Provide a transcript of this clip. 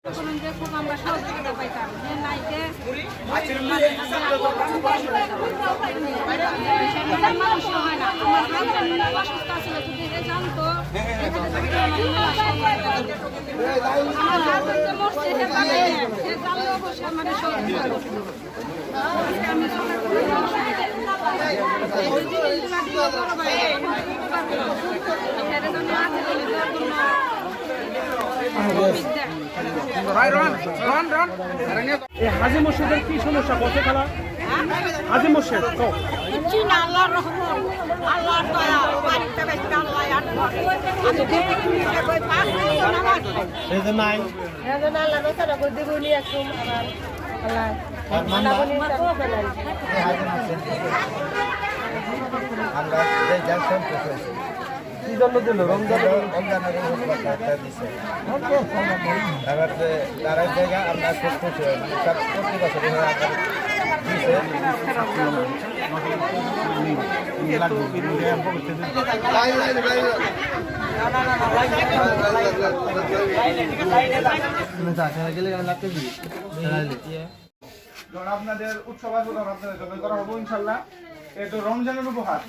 যে খুব আমরা সহযোগিতা পাইতাম যে নাইকে মানুষ হয় না আমার হাজবেন্ড অসুস্থ ছিল যদি জানতো আমার হাজবেন্ড যে মরছে সে জানে সে জানলে অবশ্যই আমাদের সহযোগিতা করতো আমি হাজি মসজিদের কি সমস্যা বলতে খালা? হাজি মসজিদ আল্লাহর রহমত আল্লাহর দয়া বাড়িতে বেশি আল্লাহ নাই আল্লাহ রসা করে দেবনি একদম আমরা যে জানতাম কি জন্য দিল রমজানের দিচ্ছে এবার তারা জায়গা আমরা খুব খুশি হই মানে সব প্রতি বছর আপনাদের উৎসব আসলে আপনাদের জন্য করা হবো ইনশাল্লাহ। এটা রমজানের উপহার।